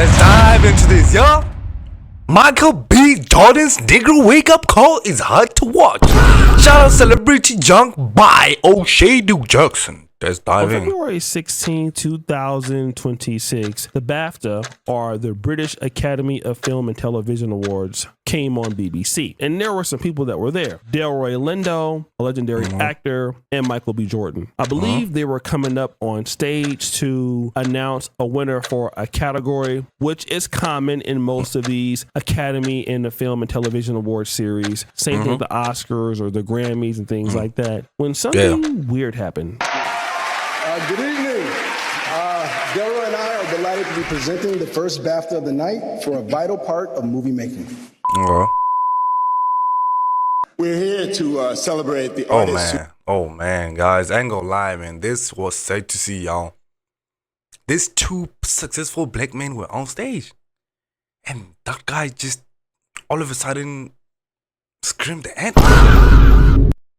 Let's dive into this, y'all. Michael B. Jordan's Negro wake-up call is hard to watch. Shout out Celebrity Junk by O'Shea Duke Jackson. Let's dive in. On February 16, 2026, the BAFTA, or the British Academy of Film and Television Awards, came on BBC. And there were some people that were there. Delroy Lindo, a legendary actor, and Michael B. Jordan. I believe they were coming up on stage to announce a winner for a category, which is common in most of these Academy and the Film and Television Awards series. Same thing with the Oscars or the Grammys and things like that. When something weird happened. Good evening. Delroy and I are delighted to be presenting the first BAFTA of the night for a vital part of movie making. We're here to celebrate the artists. Oh man, guys, I ain't gonna lie, man. This was sad to see, y'all. These two successful black men were on stage, and that guy just all of a sudden screamed the N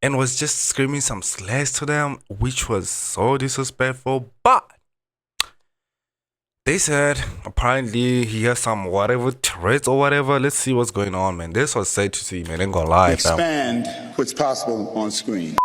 and was just screaming some slurs to them, which was so disrespectful. But they said apparently he has some whatever Tourette's or whatever. Let's see what's going on, man. This was sad to see, man. Ain't gonna lie. Expand what's possible on screen.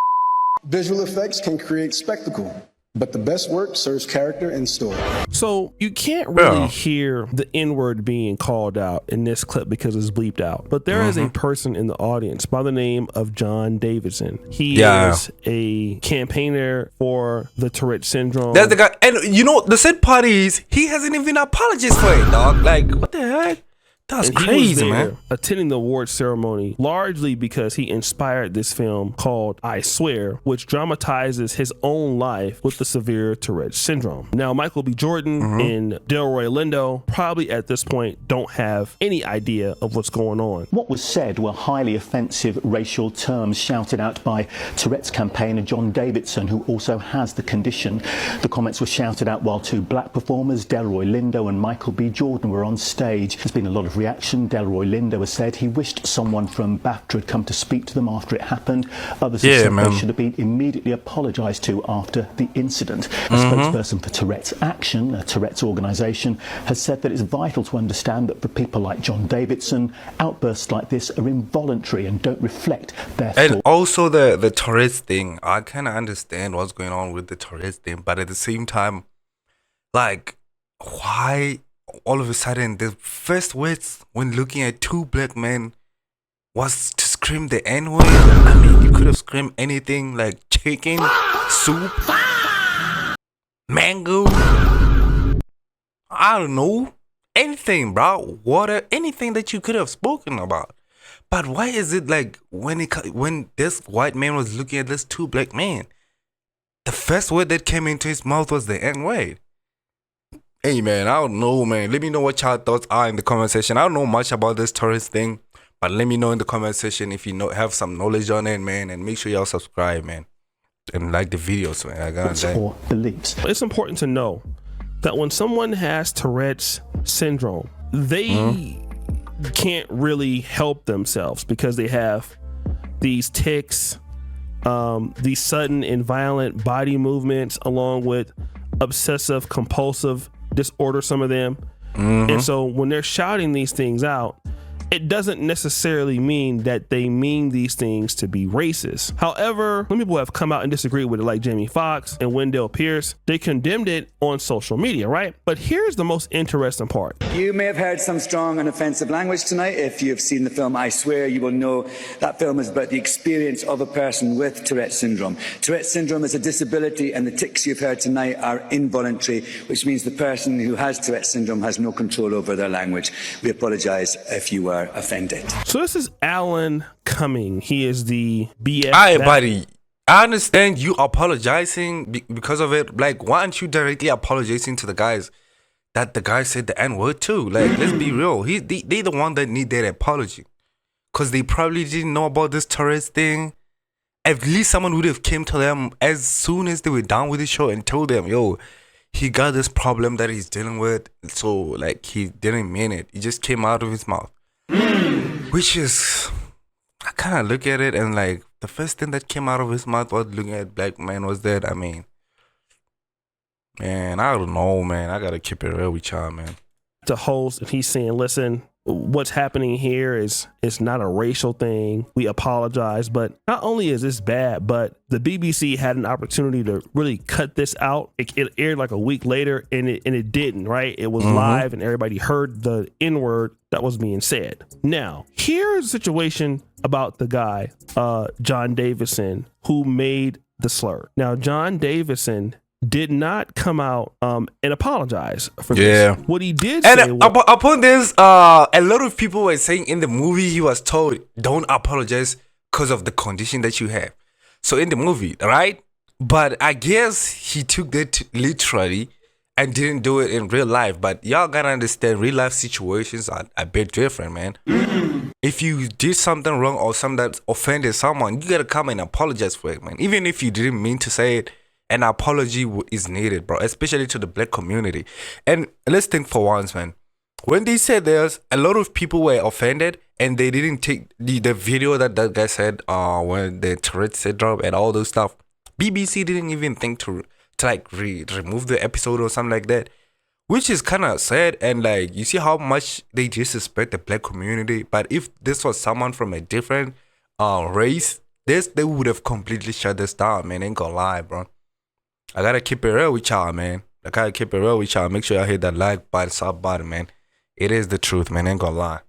Visual effects can create spectacle, but the best work serves character and story. So you can't really hear the N-word being called out in this clip because it's bleeped out. But there is a person in the audience by the name of John Davidson. He is a campaigner for the Tourette syndrome. That's the guy. And you know, the sad part is he hasn't even apologized for it, dog. Like, what the heck? That's crazy, man. Attending the award ceremony largely because he inspired this film called I Swear, which dramatizes his own life with the severe Tourette syndrome. Now, Michael B. Jordan and Delroy Lindo probably at this point don't have any idea of what's going on. What was said were highly offensive racial terms shouted out by Tourette's campaigner John Davidson, who also has the condition. The comments were shouted out while two black performers, Delroy Lindo and Michael B. Jordan, were on stage. There's been a lot of reaction. Delroy Lindo has said he wished someone from BAFTA had come to speak to them after it happened. Others have said they should have been immediately apologised to after the incident. A spokesperson for Tourette's Action, a Tourette's organisation, has said that it's vital to understand that for people like John Davidson, outbursts like this are involuntary and don't reflect their thoughts. And also the Tourette's thing, I kind of understand what's going on with the Tourette's thing, but at the same time, like, why all of a sudden the first words when looking at two black men was to scream the N-word? I mean, you could have screamed anything like chicken, soup, mango, I don't know, anything, bro, water, anything that you could have spoken about. But why is it like when this white man was looking at this two black men, the first word that came into his mouth was the N-word? Hey man, I don't know, man. Let me know what y'all thoughts are in the comment section. I don't know much about this Tourette thing, but let me know in the comment section if you have some knowledge on it, man. And make sure y'all subscribe, man, and like the videos, man. I got or beliefs. It's important to know that when someone has Tourette's syndrome, they can't really help themselves because they have these tics, these sudden and violent body movements, along with obsessive compulsive disorder, some of them. And so when they're shouting these things out, it doesn't necessarily mean that they mean these things to be racist. However, some people have come out and disagreed with it, like Jamie Foxx and Wendell Pierce. They condemned it on social media, right? But here's the most interesting part. You may have heard some strong and offensive language tonight. If you've seen the film I Swear, you will know that film is about the experience of a person with Tourette syndrome. Tourette syndrome is a disability, and the tics you've heard tonight are involuntary, which means the person who has Tourette syndrome has no control over their language. We apologise if you were offended. So this is Alan Cumming. He is the BF. Alright, buddy. I understand you apologizing because of it. Like, why aren't you directly apologizing to the guys that the guy said the N-word too? Like, let's be real. They the one that need that apology, because they probably didn't know about this Tourette's thing. At least someone would have came to them as soon as they were done with the show and told them, yo, he got this problem that he's dealing with. So, like, he didn't mean it. It just came out of his mouth. Which is, I kind of look at it and like, the first thing that came out of his mouth was looking at black men was that, I mean, man, I don't know, man. I gotta keep it real with y'all, man. to host, and he's saying, listen, what's happening here is it's not a racial thing. We apologize. But not only is this bad, but the BBC had an opportunity to really cut this out. It aired like a week later, and it didn't, right? It was live, and everybody heard the N-word that was being said. Now, here's a situation about the guy, John Davidson, who made the slur. Now, John Davidson did not come out and apologize for this. What he did say and upon this, a lot of people were saying in the movie he was told, don't apologize because of the condition that you have. So in the movie, right? But I guess he took that literally and didn't do it in real life. But y'all gotta understand, real life situations are a bit different, man. If you did something wrong or something that offended someone, you gotta come and apologize for it, man. Even if you didn't mean to say it, an apology is needed, bro, especially to the black community. And let's think for once, man. When they said there's a lot of people were offended and they didn't take the video that guy said when the Tourette syndrome and all those stuff, BBC didn't even think to like remove the episode or something like that, which is kind of sad. And like, you see how much they disrespect the black community. But if this was someone from a different race, they would have completely shut this down, man. Ain't gonna lie, bro. I gotta keep it real with y'all, man. I gotta keep it real with y'all. Make sure y'all hit that like button, sub button, man. It is the truth, man. Ain't gonna lie.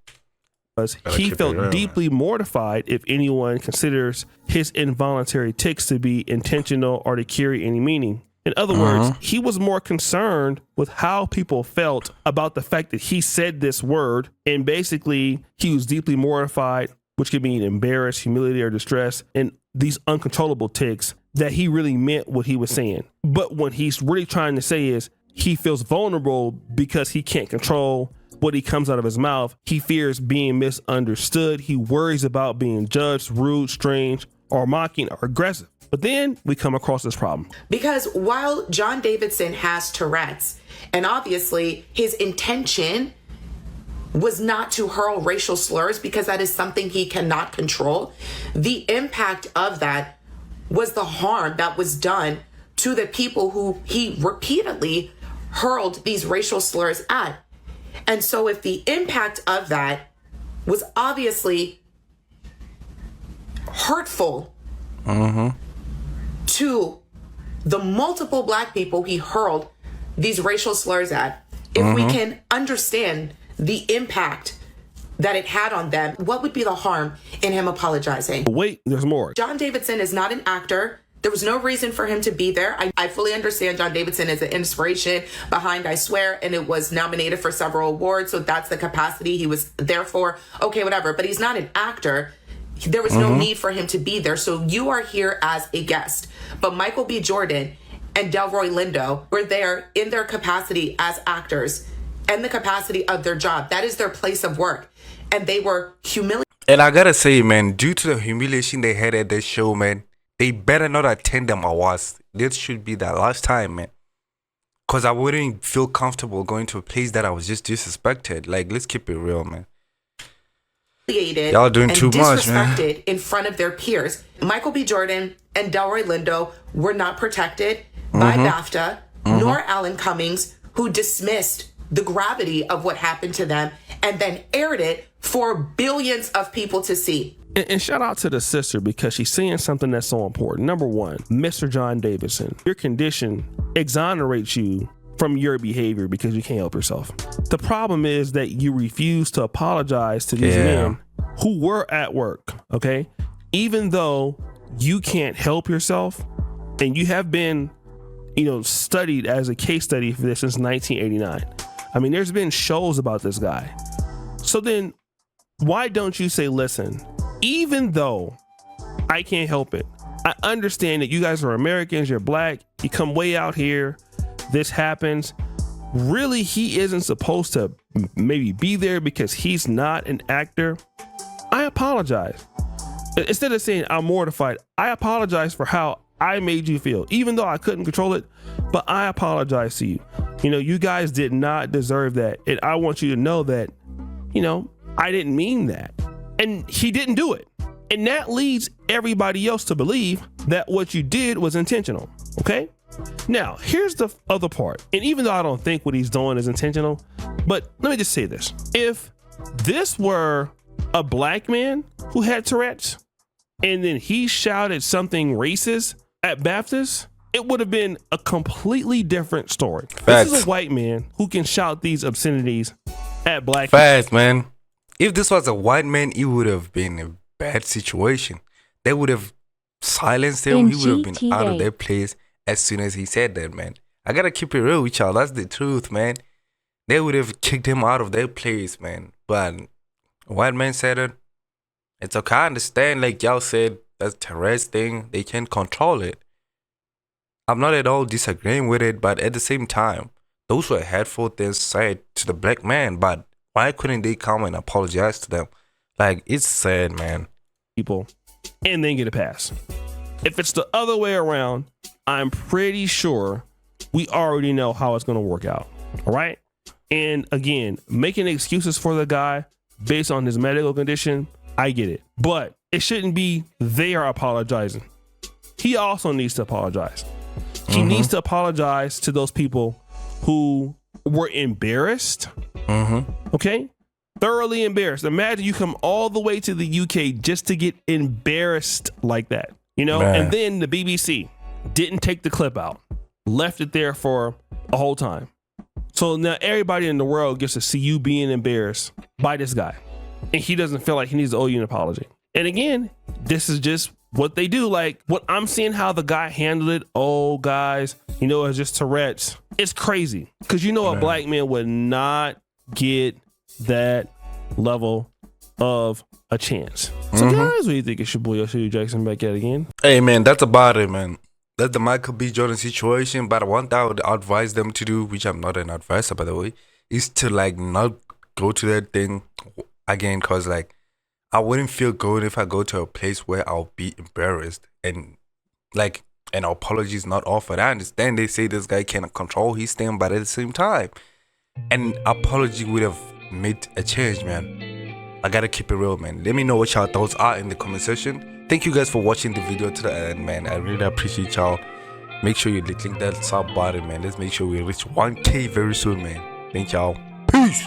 He felt deeply mortified if anyone considers his involuntary tics to be intentional or to carry any meaning. In other words, he was more concerned with how people felt about the fact that he said this word, and basically he was deeply mortified, which could mean embarrassed, humiliated, or distressed, and these uncontrollable tics, that he really meant what he was saying. But what he's really trying to say is he feels vulnerable because he can't control what he comes out of his mouth. He fears being misunderstood. He worries about being judged, rude, strange, or mocking, or aggressive. But then we come across this problem. Because while John Davidson has Tourette's, and obviously his intention was not to hurl racial slurs because that is something he cannot control, the impact of that was the harm that was done to the people who he repeatedly hurled these racial slurs at. And so if the impact of that was obviously hurtful to the multiple black people he hurled these racial slurs at, if we can understand the impact that it had on them, what would be the harm in him apologizing? Wait, there's more. John Davidson is not an actor. There was no reason for him to be there. I fully understand John Davidson is an inspiration behind I Swear, and it was nominated for several awards, so that's the capacity he was there for. Okay, whatever. But he's not an actor. There was no need for him to be there. So you are here as a guest. But Michael B. Jordan and Delroy Lindo were there in their capacity as actors and the capacity of their job. That is their place of work. And they were humiliated. And I gotta say, man, due to the humiliation they had at this show, man, they better not attend them awards. This should be their last time, man. Because I wouldn't feel comfortable going to a place that I was just disrespected. Like, let's keep it real, man. Y'all doing too much, man. In front of their peers. Michael B. Jordan and Delroy Lindo were not protected by BAFTA, nor Alan Cummings, who dismissed the gravity of what happened to them and then aired it for billions of people to see. And shout out to the sister, because she's saying something that's so important. Number one, Mr. John Davidson, your condition exonerates you from your behavior because you can't help yourself. The problem is that you refuse to apologize to these men who were at work, okay? Even though you can't help yourself, and you have been, studied as a case study for this since 1989. I mean, there's been shows about this guy. So then why don't you say, listen, even though I can't help it, I understand that you guys are Americans, you're black, you come way out here, this happens. Really, he isn't supposed to maybe be there because he's not an actor. I apologize. Instead of saying I'm mortified, I apologize for how I made you feel, even though I couldn't control it, but I apologize to you. You guys did not deserve that. And I want you to know that, I didn't mean that. And he didn't do it. And that leads everybody else to believe that what you did was intentional. Okay? Now, here's the other part. And even though I don't think what he's doing is intentional, but let me just say this. If this were a black man who had Tourette's and then he shouted something racist at BAFTAs, it would have been a completely different story. Facts. This is a white man who can shout these obscenities at black Facts, man. If this was a white man, it would have been a bad situation. They would have silenced him. He would have been out of their place as soon as he said that, man. I gotta keep it real with y'all. That's the truth, man. They would have kicked him out of their place, man. But a white man said it. It's okay. I understand, like y'all said, that's Tourette's thing. They can't control it. I'm not at all disagreeing with it, but at the same time, those were hurtful things said to the black man. But why couldn't they come and apologize to them? Like, it's sad, man. people and then get a pass. If it's the other way around, I'm pretty sure we already know how it's going to work out. All right. And again, making excuses for the guy based on his medical condition, I get it. But it shouldn't be they are apologizing. He also needs to apologize. He needs to apologize to those people who were embarrassed. Okay? Thoroughly embarrassed. Imagine you come all the way to the UK just to get embarrassed like that. You know? Man. And then the BBC didn't take the clip out. Left it there for a whole time. So now everybody in the world gets to see you being embarrassed by this guy. And he doesn't feel like he needs to owe you an apology. And again, this is just what they do. Like what I'm seeing how the guy handled it. Oh, guys, you know, it's just Tourette's. It's crazy. Because you know a black man would not get that level of a chance. So guys, what do you think? It's your boy Yoshio Jackson back at it again. Hey, man, that's about it, man. That's the Michael B. Jordan situation. But one thing I would advise them to do, which I'm not an advisor, by the way, is to like not go to that thing again. Because like I wouldn't feel good if I go to a place where I'll be embarrassed and like an apology is not offered. I understand they say this guy cannot control his thing, but at the same time, an apology would have made a change, man. I gotta keep it real, man. Let me know what y'all thoughts are in the comment section. Thank you guys for watching the video to the end, man. I really appreciate y'all. Make sure you click that sub button, man. Let's make sure we reach 1K very soon, man. Thank y'all. Peace.